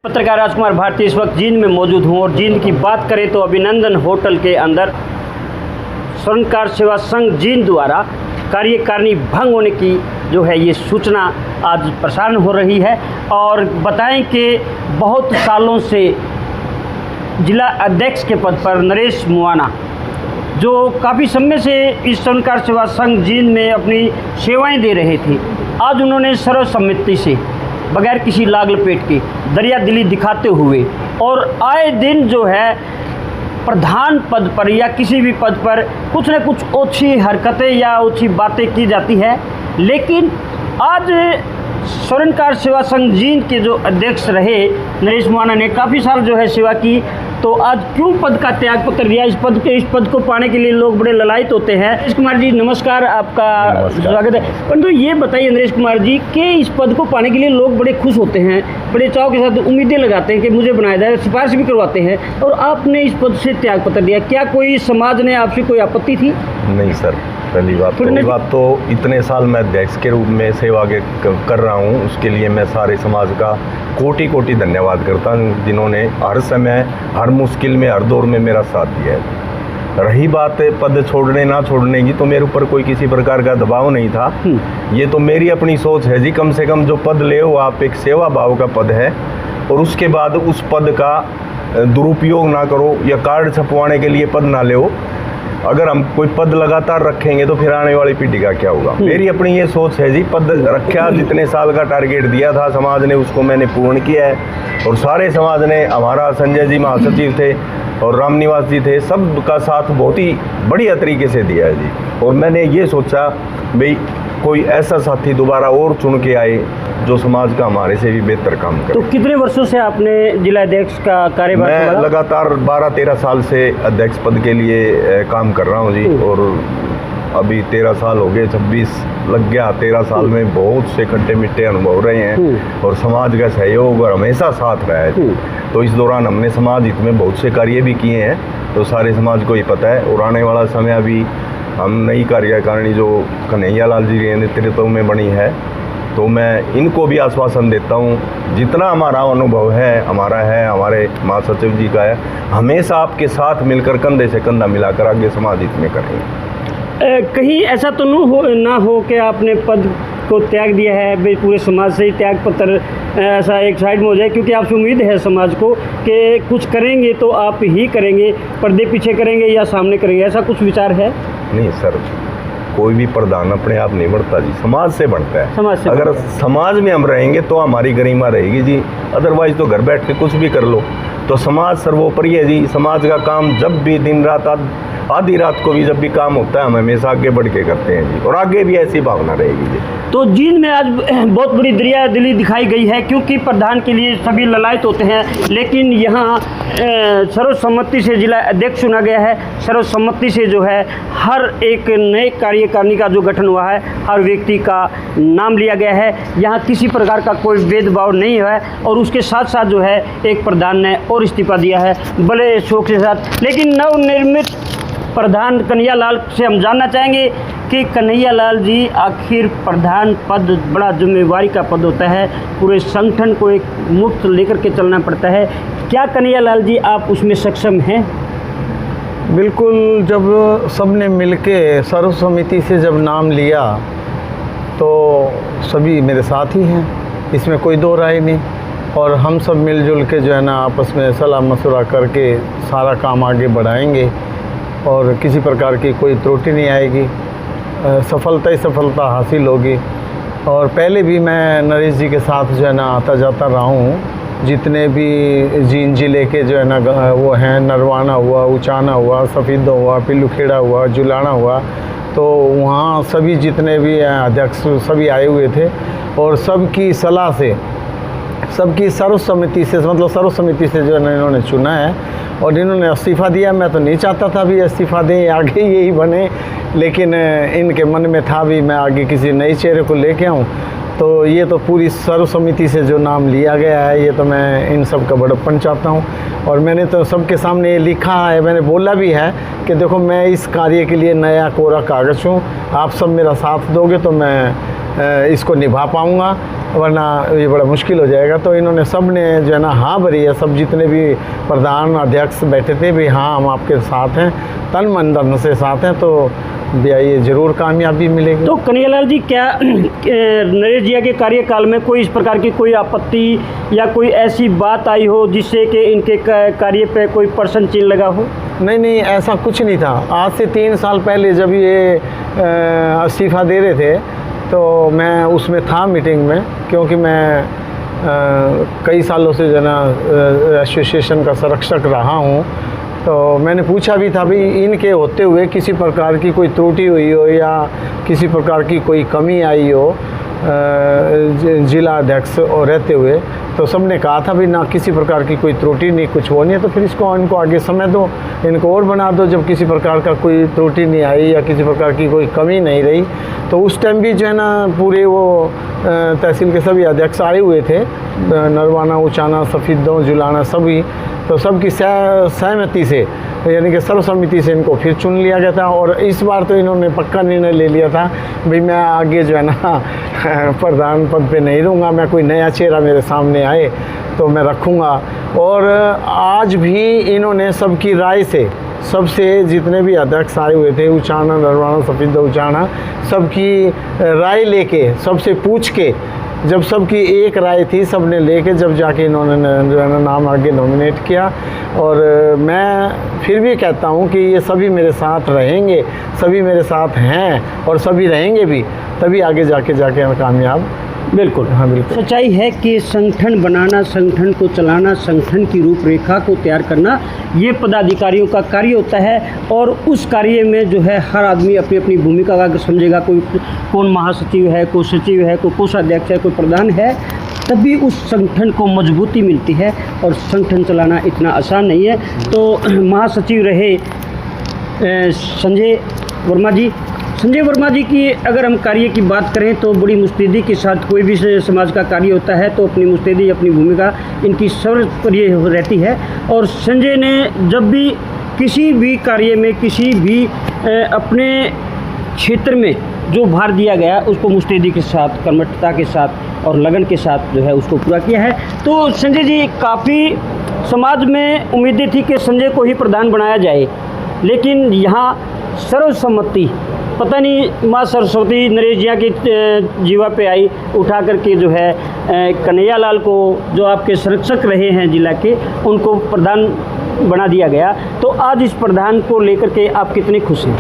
पत्रकार राजकुमार भारती इस वक्त जींद में मौजूद हूँ और जींद की बात करें तो अभिनंदन होटल के अंदर स्वर्णकार सेवा संघ जींद द्वारा कार्यकारिणी भंग होने की जो है ये सूचना आज प्रसारण हो रही है। और बताएं कि बहुत सालों से जिला अध्यक्ष के पद पर नरेश मुआना जो काफ़ी समय से इस स्वर्णकार सेवा संघ जींद में अपनी सेवाएं दे रहे थे, आज उन्होंने सर्वसम्मति से बगैर किसी लाग लपेट के दरिया दिली दिखाते हुए और आए दिन जो है प्रधान पद पर या किसी भी पद पर कुछ न कुछ ओछी हरकतें या ओछी बातें की जाती है। लेकिन आज स्वर्णकार सेवा संघ जींद के जो अध्यक्ष रहे नरेश मुआना ने काफ़ी साल जो है सेवा की, तो आज क्यों पद का त्याग पत्र दिया? इस पद को पाने के लिए लोग बड़े ललायत होते हैं। नरेश कुमार जी नमस्कार, आपका स्वागत है। परंतु ये बताइए नरेश कुमार जी कि इस पद को पाने के लिए लोग बड़े खुश होते हैं, बड़े चाव के साथ उम्मीदें लगाते हैं कि मुझे बनाया जाए, सिफारिश भी करवाते हैं, और आपने इस पद से त्याग पत्र दिया। क्या कोई समाज ने आपसे कोई आपत्ति थी? नहीं सर, पहली बात तो इतने साल मैं अध्यक्ष के रूप में सेवा कर रहा हूँ, उसके लिए मैं सारे समाज का कोटि कोटि धन्यवाद करता हूँ जिन्होंने हर समय हर मुश्किल में हर दौर में मेरा साथ दिया है। रही बात पद छोड़ने ना छोड़ने की, तो मेरे ऊपर कोई किसी प्रकार का दबाव नहीं था। ये तो मेरी अपनी सोच है जी, कम से कम जो पद ले वो आप एक सेवा भाव का पद है और उसके बाद उस पद का दुरुपयोग ना करो या कार्ड छपवाने के लिए पद ना ले। अगर हम कोई पद लगातार रखेंगे तो फिर आने वाली पीढ़ी का क्या होगा। मेरी अपनी ये सोच है जी, पद रखा, जितने साल का टारगेट दिया था समाज ने उसको मैंने पूर्ण किया है और सारे समाज ने, हमारा संजय जी महासचिव थे और रामनिवास जी थे, सब का साथ बहुत ही बढ़िया तरीके से दिया है जी। और मैंने ये सोचा भाई कोई ऐसा साथी दोबारा और चुन के आए जो समाज का हमारे से भी बेहतर काम करे। तो कितने वर्षों से आपने जिला अध्यक्ष का कार्यभार मैं संभाला? लगातार 12-13 साल से अध्यक्ष पद के लिए काम कर रहा हूँ जी। और अभी 13 साल हो गए, 26 लग गया। 13 साल में बहुत से खट्टे मिट्टे अनुभव रहे हैं और समाज का सहयोग और हमेशा साथ रहा है। तो इस दौरान हमने समाज हित में बहुत से कार्य भी किए हैं, तो सारे समाज को ही पता है। और आने वाला समय अभी हम नई कार्यकारिणी जो कन्हैया लाल जी के नेतृत्व में बनी है, तो मैं इनको भी आश्वासन देता हूँ जितना हमारा अनुभव है, हमारे महासचिव जी का है, हमेशा आपके साथ मिलकर कंधे से कंधा मिलाकर आगे समाज हित में करेंगे। कहीं ऐसा तो ना हो कि आपने पद को त्याग दिया है पूरे समाज से ही त्याग पत्र ऐसा एक साइड में हो जाए, क्योंकि आपसे उम्मीद है समाज को कि कुछ करेंगे तो आप ही करेंगे, पर्दे पीछे करेंगे या सामने करेंगे, ऐसा कुछ विचार है? नहीं सर, कोई भी प्रधान अपने आप नहीं बढ़ता जी, समाज से बढ़ता है। समाज से अगर समाज में हम रहेंगे तो हमारी गरिमा रहेगी जी, अदरवाइज तो घर बैठ के कुछ भी कर लो। तो समाज सर्वोपरि है जी। समाज का काम जब भी दिन रात आधी रात को भी जब भी काम होता है हम हमेशा आगे बढ़ के करते हैं जी, और आगे भी ऐसी भावना रहेगी जी। तो जींद में आज बहुत बड़ी दरिया दिली दिखाई गई है, क्योंकि प्रधान के लिए सभी ललायत होते हैं, लेकिन यहाँ सर्वसम्मति से जिला अध्यक्ष चुना गया है। सर्वसम्मति से जो है हर एक नए कार्यकारिणी का जो गठन हुआ है, हर व्यक्ति का नाम लिया गया है। यहाँ किसी प्रकार का कोई भेदभाव नहीं है और उसके साथ साथ जो है एक प्रधान ने और इस्तीफा दिया है बड़े शौक के साथ। लेकिन नवनिर्मित प्रधान कन्हैया लाल से हम जानना चाहेंगे कि कन्हैया लाल जी, आखिर प्रधान पद बड़ा जिम्मेवारी का पद होता है, पूरे संगठन को एक मुक्त लेकर के चलना पड़ता है। क्या कन्हैया लाल जी आप उसमें सक्षम हैं? बिल्कुल। जब सबने मिलके सर्वसम्मति से जब नाम लिया तो सभी मेरे साथ ही हैं, इसमें कोई दो राय नहीं। और हम सब मिलजुल के जो है ना आपस में सलाह मशवरा करके सारा काम आगे बढ़ाएंगे और किसी प्रकार की कोई त्रुटि नहीं आएगी, सफलता ही सफलता हासिल होगी। और पहले भी मैं नरेश जी के साथ जो है ना आता जाता रहा हूँ, जितने भी जींद जिले के जो है ना वो हैं, नरवाना हुआ, उचाना हुआ, सफ़ीदा हुआ, पिल्लूखेड़ा हुआ, जुलाना हुआ, तो वहाँ सभी जितने भी अध्यक्ष सभी आए हुए थे और सबकी सलाह से, सबकी सर्वसम्मति से, मतलब सर्वसम्मति से जो है ना इन्होंने चुना है और इन्होंने इस्तीफ़ा दिया। मैं तो नहीं चाहता था भी इस्तीफ़ा दें, आगे यही बने, लेकिन इनके मन में था भी मैं आगे किसी नए चेहरे को लेके आऊँ। तो ये तो पूरी सर्वसम्मति से जो नाम लिया गया है, ये तो मैं इन सब का बड़प्पन चाहता हूँ। और मैंने तो सबके सामने ये लिखा है, मैंने बोला भी है कि देखो मैं इस कार्य के लिए नया कोरा कागज़ हूँ, आप सब मेरा साथ दोगे तो मैं इसको निभा पाऊँगा, वरना ये बड़ा मुश्किल हो जाएगा। तो इन्होंने सब ने जो है ना हाँ भरी है, सब जितने भी प्रधान अध्यक्ष बैठे थे भी हाँ हम आपके साथ हैं, तन मन धन से साथ हैं, तो भैया ये ज़रूर कामयाबी मिलेगी। तो कन्हैयालाल जी, क्या नरेश जी के कार्यकाल में कोई इस प्रकार की कोई आपत्ति या कोई ऐसी बात आई हो जिससे कि इनके कार्य पे कोई प्रश्न चिन्ह लगा हो? नहीं, ऐसा कुछ नहीं था। आज से 3 साल पहले जब ये इस्तीफ़ा दे रहे थे तो मैं उसमें था मीटिंग में, क्योंकि मैं कई सालों से जो ना एसोसिएशन का संरक्षक रहा हूँ। तो मैंने पूछा भी था भाई इनके होते हुए किसी प्रकार की कोई त्रुटि हुई हो या किसी प्रकार की कोई कमी आई हो जिला अध्यक्ष और रहते हुए, तो सबने कहा था भी ना किसी प्रकार की कोई त्रुटि नहीं, कुछ वो नहीं है, तो फिर इनको आगे समय दो, इनको और बना दो। जब किसी प्रकार का कोई त्रुटि नहीं आई या किसी प्रकार की कोई कमी नहीं रही, तो उस टाइम भी जो है ना पूरे वो तहसील के सभी अध्यक्ष आए हुए थे, नरवाना, उचाना, सफ़ीदों, जुलाना सभी, तो सबकी सहमति से यानी कि सर्वसम्मति से इनको फिर चुन लिया गया था। और इस बार तो इन्होंने पक्का निर्णय ले लिया था भाई मैं आगे जो है ना प्रधान पद पे नहीं रहूँगा, मैं कोई नया चेहरा मेरे सामने आए तो मैं रखूँगा। और आज भी इन्होंने सबकी राय से, सबसे जितने भी अध्यक्ष आए हुए थे, उचाना, नरवाना, सफ़ीदा, उचाना, सबकी राय लेके, सबसे पूछ के, जब सबकी एक राय थी, सब ने लेके जब जाके इन्होंने जो है ना नाम आगे नॉमिनेट किया। और मैं फिर भी कहता हूँ कि ये सभी मेरे साथ रहेंगे, सभी मेरे साथ हैं और सभी रहेंगे भी, तभी आगे जाके हम कामयाब। बिल्कुल, हाँ बिल्कुल। सच्चाई है कि संगठन बनाना, संगठन को चलाना, संगठन की रूपरेखा को तैयार करना, ये पदाधिकारियों का कार्य होता है। और उस कार्य में जो है हर आदमी अपनी अपनी भूमिका का समझेगा। कोई कौन महासचिव है, कोई सचिव है, कोई कोषाध्यक्ष है, कोई प्रधान है, तभी उस संगठन को मजबूती मिलती है। और संगठन चलाना इतना आसान नहीं है। तो महासचिव रहे संजय वर्मा जी की अगर हम कार्य की बात करें तो बड़ी मुस्तैदी के साथ कोई भी समाज का कार्य होता है तो अपनी मुस्तैदी, अपनी भूमिका इनकी सर्वोपरि रहती है। और संजय ने जब भी किसी भी कार्य में, किसी भी अपने क्षेत्र में जो भार दिया गया उसको मुस्तैदी के साथ, कर्मठता के साथ और लगन के साथ जो है उसको पूरा किया है। तो संजय जी, काफ़ी समाज में उम्मीदें थी कि संजय को ही प्रधान बनाया जाए, लेकिन यहाँ सर्वसम्मति, पता नहीं माँ सरस्वती नरेश जी की जीवा पे आई, उठा करके जो है कन्हैयालाल को, जो आपके संरक्षक रहे हैं जिला के, उनको प्रधान बना दिया गया। तो आज इस प्रधान को लेकर के आप कितने खुश हैं?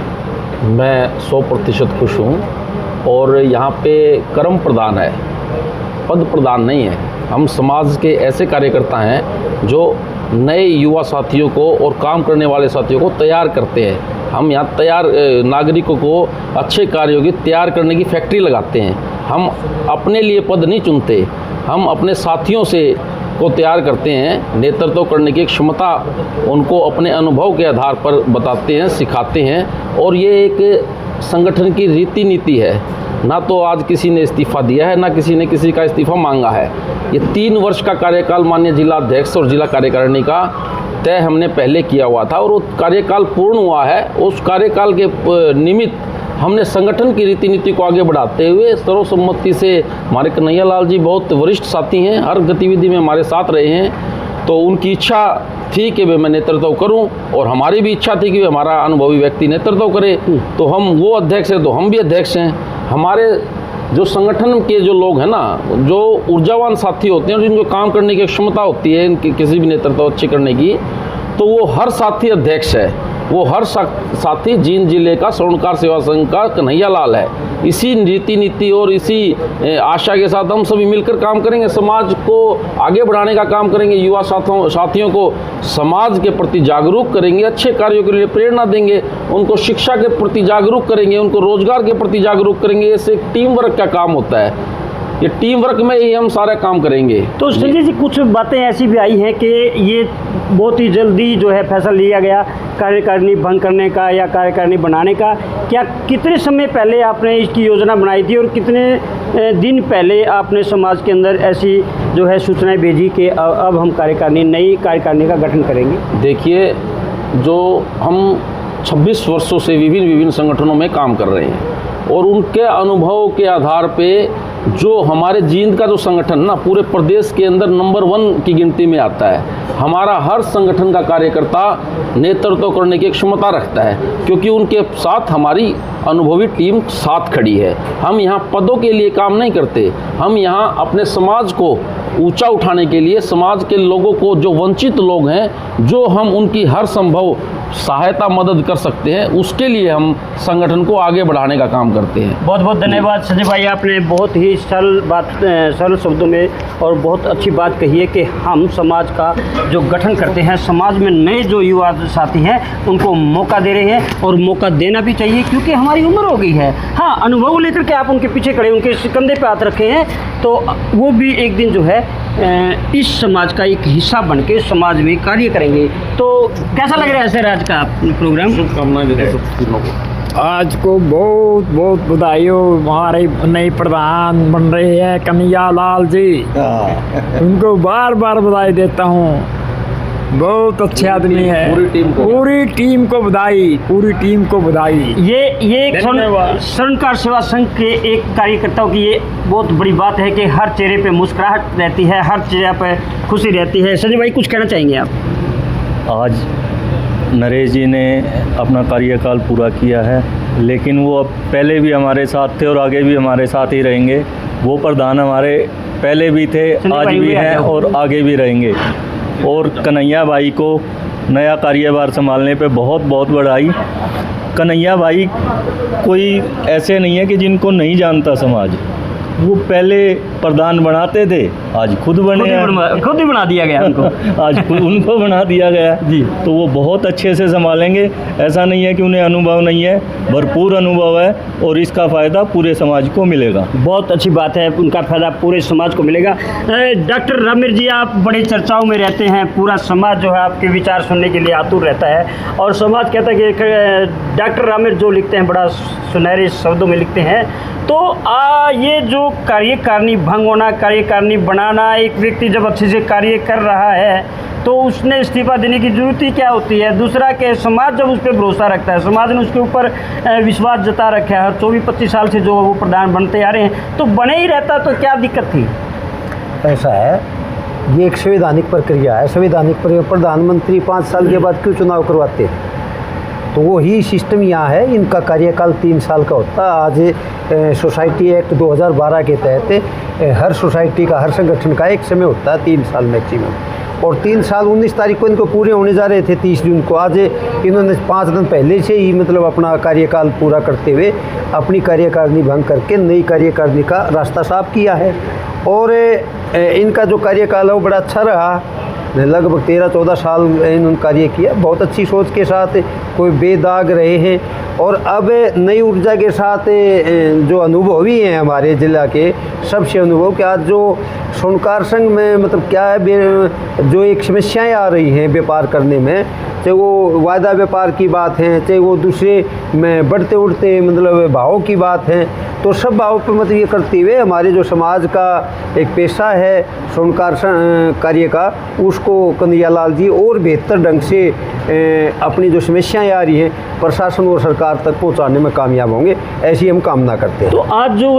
मैं 100% खुश हूँ। और यहाँ पे कर्म प्रधान है, पद प्रधान नहीं है। हम समाज के ऐसे कार्यकर्ता हैं जो नए युवा साथियों को और काम करने वाले साथियों को तैयार करते हैं। हम यहाँ तैयार नागरिकों को अच्छे कार्यों की तैयार करने की फैक्ट्री लगाते हैं। हम अपने लिए पद नहीं चुनते, हम अपने साथियों से को तैयार करते हैं। नेतृत्व करने की क्षमता उनको अपने अनुभव के आधार पर बताते हैं, सिखाते हैं। और ये एक संगठन की रीति नीति है। ना तो आज किसी ने इस्तीफ़ा दिया है, ना किसी ने किसी का इस्तीफ़ा मांगा है। ये 3 वर्ष का कार्यकाल माननीय जिला अध्यक्ष और जिला कार्यकारिणी का तय हमने पहले किया हुआ था और वो कार्यकाल पूर्ण हुआ है। उस कार्यकाल के निमित्त हमने संगठन की रीति नीति को आगे बढ़ाते हुए सर्वसम्मति से, हमारे कन्हैयालाल जी बहुत वरिष्ठ साथी हैं, हर गतिविधि में हमारे साथ रहे हैं। तो उनकी इच्छा थी कि मैं नेतृत्व करूं और हमारी भी इच्छा थी कि हमारा अनुभवी व्यक्ति नेतृत्व करे। तो हम वो अध्यक्ष हैं तो हम भी अध्यक्ष हैं। हमारे जो संगठन के जो लोग हैं ना, जो ऊर्जावान साथी होते हैं, जिनको काम करने की क्षमता होती है इनकी किसी भी नेतृत्व अच्छी करने की, तो वो हर साथी अध्यक्ष है। वो हर साथी जींद जिले का स्वर्णकार सेवा संघ का कन्हैयालाल है। इसी रीति नीति और इसी आशा के साथ हम सभी मिलकर काम करेंगे, समाज को आगे बढ़ाने का काम करेंगे, युवा साथियों को समाज के प्रति जागरूक करेंगे, अच्छे कार्यों के लिए प्रेरणा देंगे, उनको शिक्षा के प्रति जागरूक करेंगे, उनको रोजगार के प्रति जागरूक करेंगे। इससे एक टीम वर्क का काम होता है। ये टीम वर्क में ही हम सारा काम करेंगे। तो संजय जी, कुछ बातें ऐसी भी आई हैं कि ये बहुत ही जल्दी जो है फैसला लिया गया कार्यकारिणी भंग करने का या कार्यकारिणी बनाने का। क्या कितने समय पहले आपने इसकी योजना बनाई थी और कितने दिन पहले आपने समाज के अंदर ऐसी जो है सूचनाएं भेजी कि अब हम नई कार्यकारिणी का गठन करेंगे? देखिए, जो हम 26 वर्षों से विभिन्न संगठनों में काम कर रहे हैं और उनके अनुभव के आधार पे जो हमारे जींद का जो संगठन ना पूरे प्रदेश के अंदर नंबर 1 की गिनती में आता है। हमारा हर संगठन का कार्यकर्ता नेतृत्व करने की क्षमता रखता है, क्योंकि उनके साथ हमारी अनुभवी टीम साथ खड़ी है। हम यहाँ पदों के लिए काम नहीं करते, हम यहाँ अपने समाज को ऊंचा उठाने के लिए, समाज के लोगों को, जो वंचित लोग हैं, जो हम उनकी हर संभव सहायता मदद कर सकते हैं, उसके लिए हम संगठन को आगे बढ़ाने का काम करते हैं। बहुत बहुत धन्यवाद संजय भाई, आपने बहुत ही सरल शब्दों में और बहुत अच्छी बात कही है कि हम समाज का जो गठन करते हैं, समाज में नए जो युवा साथी हैं उनको मौका दे रहे हैं, और मौका देना भी चाहिए क्योंकि हमारी उम्र हो गई है। हाँ, अनुभव लेकर के आप उनके पीछे खड़े, उनके कंधे पे हाथ रखे हैं, तो वो भी एक दिन जो है इस समाज का एक हिस्सा बन के समाज में कार्य करेंगे। तो कैसा लग रहा है सर आज का प्रोग्राम? शुभकामनाएं देते हैं सब तीनों को। आज को बहुत बहुत बधाई हो। हमारे नए प्रधान बन रहे हैं कन्हैया लाल जी, उनको बार बार बधाई देता हूँ। बहुत अच्छे आदमी है। पूरी टीम को बधाई, पूरी टीम को बधाई। ये एक स्वर्णकार सेवा संघ के एक कार्यकर्ताओं की ये बहुत बड़ी बात है कि हर चेहरे पे मुस्कुराहट रहती है, हर चेहरे पे खुशी रहती है। संजय भाई, कुछ कहना चाहेंगे आप? आज नरेश जी ने अपना कार्यकाल पूरा किया है, लेकिन वो अब पहले भी हमारे साथ थे और आगे भी हमारे साथ ही रहेंगे। वो प्रधान हमारे पहले भी थे, आज भी हैं और आगे भी रहेंगे। और कन्हैया भाई को नया कार्यभार संभालने पे बहुत बहुत बधाई। कन्हैया भाई कोई ऐसे नहीं है कि जिनको नहीं जानता समाज। वो पहले प्रधान बनाते थे, आज खुद बने हैं, खुद ही बना दिया गया उनको। आज खुद उनको बना दिया गया जी। तो वो बहुत अच्छे से संभालेंगे। ऐसा नहीं है कि उन्हें अनुभव नहीं है, भरपूर अनुभव है और इसका फ़ायदा पूरे समाज को मिलेगा। बहुत अच्छी बात है, उनका फायदा पूरे समाज को मिलेगा। डॉक्टर रामेर जी, आप बड़ी चर्चाओं में रहते हैं, पूरा समाज जो है आपके विचार सुनने के लिए आतुर रहता है, और समाज कहता है कि डॉक्टर रामेर जो लिखते हैं बड़ा सुनहरे शब्दों में लिखते हैं। तो ये जो कार्यकारिणी भंग होना, कार्यकारिणी बनाना, एक व्यक्ति जब अच्छे से कार्य कर रहा है तो उसने इस्तीफा देने की जरूरत ही क्या होती है? दूसरा कि समाज जब उस पर भरोसा रखता है, समाज ने उसके ऊपर विश्वास जता रखा है, 24-25 साल से जो वो प्रधान बनते आ रहे हैं, तो बने ही रहता तो क्या दिक्कत थी? ऐसा है, ये एक संवैधानिक प्रक्रिया है। संवैधानिक प्रक्रिया, प्रधानमंत्री 5 साल के बाद क्यों चुनाव करवाते हैं? तो वो ही सिस्टम यहाँ है। इनका कार्यकाल 3 साल का होता है। आज सोसाइटी एक्ट 2012 के तहत हर सोसाइटी का, हर संगठन का एक समय होता है 3 साल मैक्सिमम, और 3 साल 19 तारीख को इनको पूरे होने जा रहे थे, 30 जून को। आज इन्होंने 5 दिन पहले से ही मतलब अपना कार्यकाल पूरा करते हुए अपनी कार्यकारिणी भंग करके नई कार्यकारिणी का रास्ता साफ किया है। और इनका जो कार्यकाल है वो बड़ा अच्छा रहा, लगभग 13-14 साल इन्होंने कार्य किया, बहुत अच्छी सोच के साथ, कोई बेदाग रहे हैं। और अब नई ऊर्जा के साथ जो अनुभवी हैं हमारे ज़िला के, सबसे अनुभव कि आज जो स्वर्णकार संघ में मतलब क्या है, जो एक समस्याएं आ रही हैं व्यापार करने में, चाहे वो वायदा व्यापार की बात है, चाहे वो दूसरे में बढ़ते उड़ते मतलब भावों की बात है, तो सब भावों पर मतलब ये करते हुए हमारे जो समाज का एक पेशा है स्वर्णकार कार्य का, उसको कन्हैया लाल जी और बेहतर ढंग से अपनी जो समस्याएं आ रही हैं प्रशासन और सरकार तक पहुंचाने में कामयाब होंगे, ऐसी हम कामना करते हैं। तो आज जो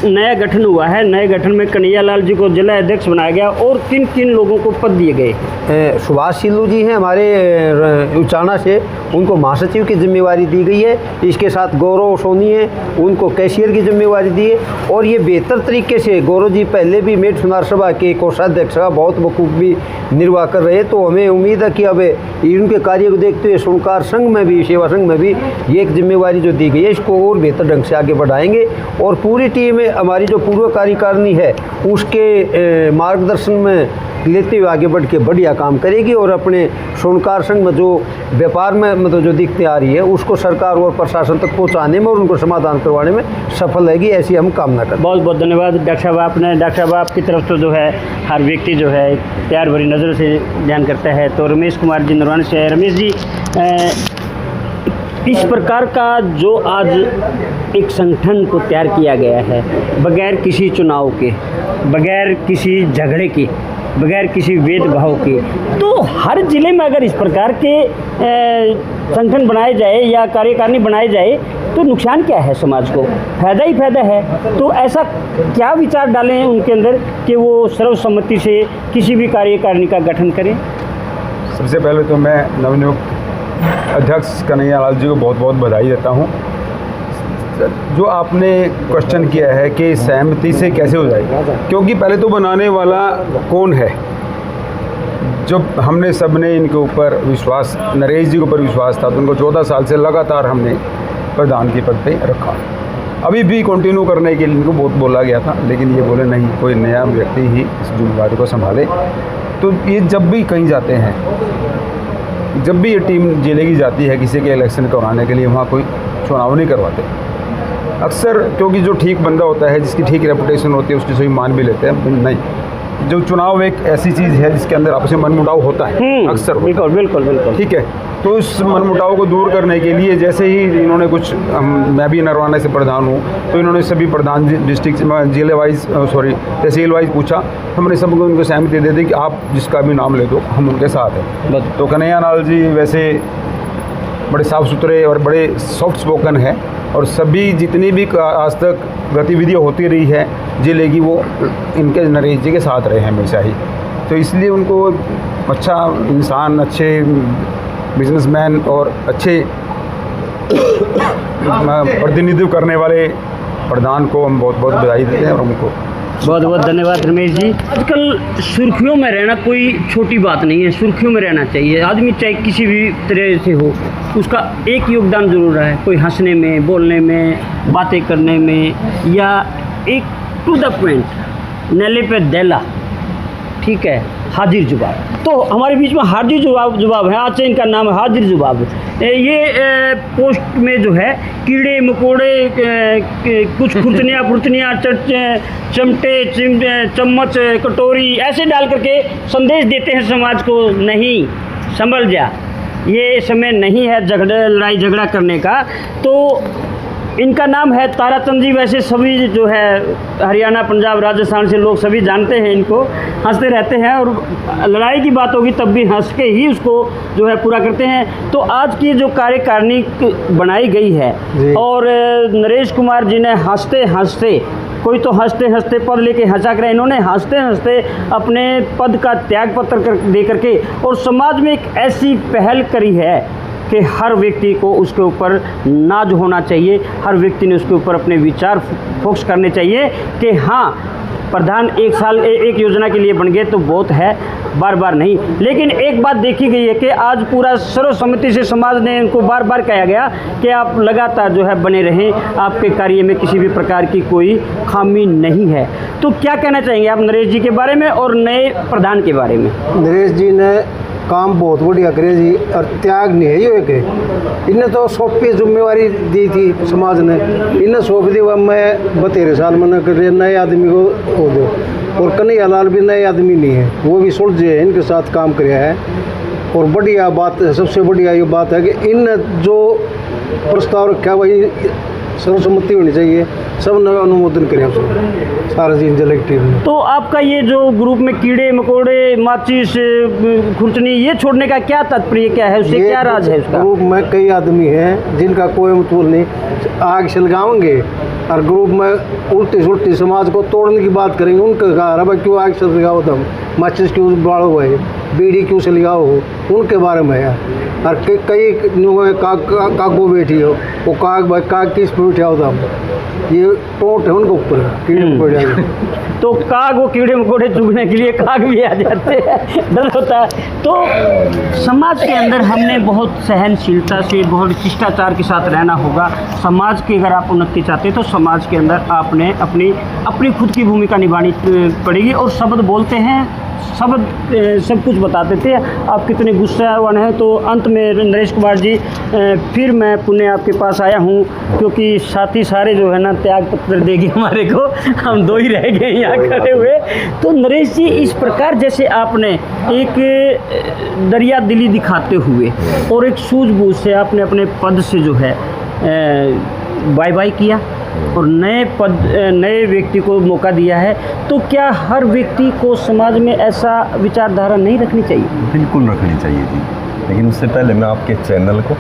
नया गठन हुआ है, नए गठन में कन्हैया लाल जी को जिला अध्यक्ष बनाया गया, और किन किन लोगों को पद दिए गए? सुभाष सिल्लू जी हैं हमारे उचाना से, उनको महासचिव की जिम्मेवारी दी गई है। इसके साथ गौरव सोनी है, उनको कैशियर की जिम्मेवारी दी है। और ये बेहतर तरीके से, गौरव जी पहले भी मेट सुनार सभा के कोषाध्यक्ष का बहुत बखूबी निर्वाह कर रहे हैं, तो हमें उम्मीद है कि अब इनके कार्य को देखते हुए स्वर्णकार संघ में भी, सेवा संघ में भी ये एक जिम्मेवारी जो दी गई है इसको और बेहतर ढंग से आगे बढ़ाएंगे। और पूरी टीम हमारी जो पूर्व कार्यकारिणी है उसके मार्गदर्शन में लेते हुए आगे बढ़ के बढ़िया काम करेगी, और अपने स्वर्णकार संघ में जो व्यापार में मतलब जो दिक्कतें आ रही है उसको सरकार और प्रशासन तक पहुंचाने में और उनको समाधान करवाने में सफल रहेगी, ऐसी हम कामना करते हैं। बहुत बहुत धन्यवाद डॉक्टर साहब। आपने डॉक्टर साहब आपकी तरफ से जो है हर व्यक्ति जो है प्यार भरी नज़रों से ध्यान करता है। तो रमेश कुमार जी नरवानी से, रमेश जी, इस प्रकार का जो आज एक संगठन को तैयार किया गया है, बगैर किसी चुनाव के, बगैर किसी झगड़े के, बगैर किसी भेदभाव के। तो हर जिले में अगर इस प्रकार के संगठन बनाए जाए या कार्यकारिणी बनाए जाए तो नुकसान क्या है समाज को, फायदा ही फायदा है। तो ऐसा क्या विचार डालें उनके अंदर कि वो सर्वसम्मति से किसी भी कार्यकारिणी का गठन करें। सबसे पहले तो मैं नवनियुक्त अध्यक्ष कन्हैया लाल जी को बहुत बहुत बधाई देता हूँ। जो आपने क्वेश्चन किया है कि सहमति से कैसे हो जाएगी, क्योंकि पहले तो बनाने वाला कौन है। जब हमने सबने इनके ऊपर विश्वास, नरेश जी के ऊपर विश्वास था, तो उनको 14 साल से लगातार हमने प्रधान के पद पे रखा। अभी भी कंटिन्यू करने के लिए इनको बहुत बोला गया था, लेकिन ये बोले नहीं, कोई नया व्यक्ति ही इस जिम्मेदारी को संभाले। तो ये जब भी कहीं जाते हैं, जब भी ये टीम जिले की जाती है किसी के इलेक्शन करवाने के लिए, वहाँ कोई चुनाव नहीं करवाते अक्सर, क्योंकि जो ठीक बंदा होता है, जिसकी ठीक रेपुटेशन होती है, उसकी सभी मान भी लेते हैं। नहीं, जो चुनाव एक ऐसी चीज़ है जिसके अंदर आपस में मनमुटाव होता है अक्सर। बिल्कुल बिल्कुल बिल्कुल ठीक है। तो उस मनमुटाव को दूर करने के लिए जैसे ही इन्होंने कुछ, मैं भी नरवाना से प्रधान हूँ, तो इन्होंने सभी प्रधान डिस्ट्रिक्ट जिले वाइज तहसील वाइज पूछा, हमने सबको उनको सहमति दे दी कि आप जिसका भी नाम ले दो, हम उनके साथ हैं। तो कन्हैया लाल जी वैसे बड़े साफ़ सुथरे और बड़े सॉफ्ट स्पोकन है, और सभी जितनी भी आज तक गतिविधियाँ होती रही है जिले की, वो इनके नरेश जी के साथ रहे हैं हमेशा ही। तो इसलिए उनको अच्छा इंसान, अच्छे बिजनेसमैन और अच्छे प्रतिनिधित्व करने वाले प्रधान को हम बहुत बहुत बधाई देते हैं, और उनको बहुत बहुत धन्यवाद रमेश जी। आजकल सुर्खियों में रहना कोई छोटी बात नहीं है, सुर्खियों में रहना चाहिए आदमी, चाहे किसी भी तरह से हो, उसका एक योगदान ज़रूर है, कोई हंसने में, बोलने में, बातें करने में, या एक टू द पॉइंट, नले पे दैला, ठीक है, हाजिर जुबाब। तो हमारे बीच में हाजिर जुबाब है, आज से इनका नाम है हाजिर जुबाब। ये पोस्ट में जो है कीड़े मकोड़े, कुछ फुर्तनियाँ चमटे चम्मच कटोरी ऐसे डाल करके संदेश देते हैं समाज को, नहीं संभल जा, ये समय नहीं है लड़ाई झगड़ा करने का। तो इनका नाम है ताराचंद जी। वैसे सभी जो है हरियाणा, पंजाब, राजस्थान से लोग सभी जानते हैं इनको, हंसते रहते हैं, और लड़ाई की बात होगी तब भी हंस के ही उसको जो है पूरा करते हैं। तो आज की जो कार्यकारिणी बनाई गई है, और नरेश कुमार जी ने हंसते हंसते, कोई तो हंसते हंसते पद लेके हंसा करे, इन्होंने हंसते हंसते अपने पद का त्याग पत्र दे करके और समाज में एक ऐसी पहल करी है कि हर व्यक्ति को उसके ऊपर नाज होना चाहिए, हर व्यक्ति ने उसके ऊपर अपने विचार फोकस करने चाहिए कि हाँ, प्रधान एक साल एक योजना के लिए बन गए तो बहुत है, बार बार नहीं। लेकिन एक बात देखी गई है कि आज पूरा सर्वसम्मति से समाज ने इनको बार बार कहा गया कि आप लगातार जो है बने रहें, आपके कार्य में किसी भी प्रकार की कोई खामी नहीं है। तो क्या कहना चाहेंगे आप नरेश जी के बारे में और नए प्रधान के बारे में? नरेश जी ने काम बहुत बढ़िया करे जी, और त्याग नहीं है ये के। इन्हें तो सौंपी जिम्मेवारी दी थी समाज ने, इन्हें सौंप दी, मैं 32 साल मैंने करे नए आदमी को हो दो। और कन्हैया लाल भी नए आदमी नहीं है, वो भी सुलझे हैं, इनके साथ काम किया है। और बढ़िया बात, सबसे बढ़िया ये बात है कि इन जो प्रस्ताव रखा भाई सर्वसम्मति होनी चाहिए, सब ने अनुमोदन करें सारा चीज कलेक्टिव में। तो आपका ये जो ग्रुप में कीड़े मकोड़े, माचिस, खुरचनी, ये छोड़ने का क्या तात्पर्य, क्या है उससे, क्या राज है उसका? ग्रुप में कई आदमी हैं जिनका कोई मतलब नहीं, आग सलगाएंगे और ग्रुप में उल्टी सुल्टी समाज को तोड़ने की बात करेंगे। उनका कहा भाई क्यों आग सलगाओ, तुम माचिस क्यों बाड़ो भाई, बीड़ी क्यों सलगाओ, उनके बारे में है। और कई कागो बैठी हो, वो काग भाई काग किस पर बैठा होता, ये टोट है उनके ऊपर, कीड़े मकोड़े। तो काग वो कीड़े मकोड़े चुगने के लिए काग भी आ जाते हैं, डर होता है। तो समाज के अंदर हमने बहुत सहनशीलता से, बहुत शिष्टाचार के साथ रहना होगा। समाज की अगर आप उन्नति चाहते हैं तो समाज के अंदर आपने अपनी खुद की भूमिका निभानी पड़ेगी। और शब्द बोलते हैं, शब्द सब कुछ बताते थे, आप कितने गुस्सावान हैं। तो अंत में नरेश कुमार जी, फिर मैं पुण्य आपके पास आया हूँ, क्योंकि साथी सारे जो है ना त्याग पत्र देंगे हमारे को, हम 2 ही रह गए यहाँ खड़े हुए। तो नरेश जी, इस प्रकार जैसे आपने एक दरिया दिली दिखाते हुए और एक सूझबूझ से आपने अपने पद से जो है बाय बाय किया, और नए व्यक्ति को मौका दिया है, तो क्या हर व्यक्ति को समाज में ऐसा विचारधारा नहीं रखनी चाहिए? बिल्कुल रखनी चाहिए जी, लेकिन उससे पहले मैं आपके चैनल को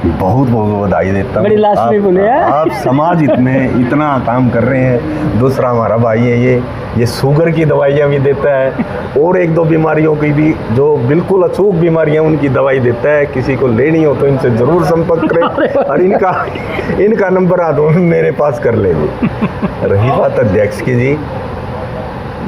बहुत बहुत बधाई देता हूँ। बड़ी लास्ट में बोले हैं। आप समाज इतना काम कर रहे हैं। दूसरा हमारा भाई है ये शुगर की दवाइयाँ भी देता है, और एक दो बीमारियों की भी जो बिल्कुल अचूक बीमारियाँ उनकी दवाई देता है। किसी को लेनी हो तो इनसे ज़रूर संपर्क करें, और इनका नंबर आ दो मेरे पास कर लेंगे। रही बात अध्यक्ष की जी,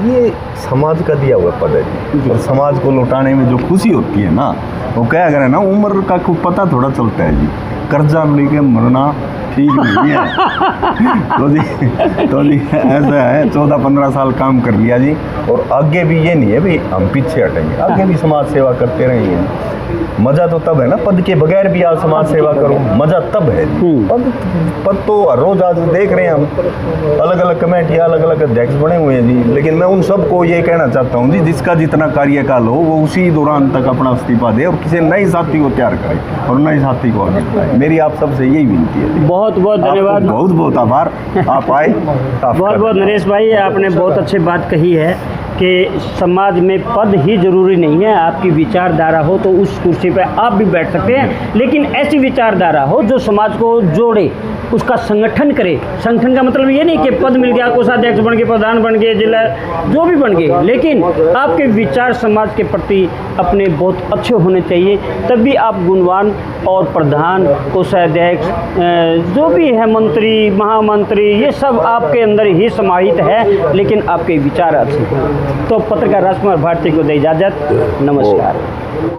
ये समाज का दिया हुआ पद है जी, और समाज को लौटाने में जो खुशी होती है ना, वो क्या करें ना, उम्र का कुछ पता थोड़ा चलता है जी। कर्जा लेके मरना ठीक नहीं है। तो जी ऐसा है, 14-15 साल काम कर लिया जी, और आगे भी ये नहीं है भाई हम पीछे हटेंगे, आगे भी समाज सेवा करते रहेंगे। मज़ा तो तब है ना, पद के बगैर भी आज समाज सेवा करूँ, मज़ा तब है। पद तो रोज़ आज देख रहे हैं हम, अलग अलग कमेटियाँ, अलग अलग अध्यक्ष बने हुए हैं जी, लेकिन मैं उन सबको ये कहना चाहता हूँ जी, जिसका जितना कार्यकाल हो वो उसी दौरान तक अपना इस्तीफा दे और किसी नए साथी को तैयार करे और नए साथी को आगे बढ़ाए। मेरी आप सबसे यही विनती है। बहुत बहुत धन्यवाद, बहुत बहुत आभार, आप आए। बहुत बहुत नरेश भाई, आपने बहुत अच्छी बात कही है कि समाज में पद ही ज़रूरी नहीं है। आपकी विचारधारा हो तो उस कुर्सी पर आप भी बैठ सकते हैं, लेकिन ऐसी विचारधारा हो जो समाज को जोड़े, उसका संगठन करे। संगठन का मतलब ये नहीं कि पद मिल गया, कोषाध्यक्ष बन गए, प्रधान बन गए, जिला जो भी बन गए, लेकिन आपके विचार समाज के प्रति अपने बहुत अच्छे होने चाहिए, तभी आप गुणवान और प्रधान, कोषाध्यक्ष, जो भी है, मंत्री, महामंत्री, ये सब आपके अंदर ही समाहित है, लेकिन आपके विचार अच्छे हैं। तो पत्रकार राजकुमार भारती को दे इजाज़त, नमस्कार।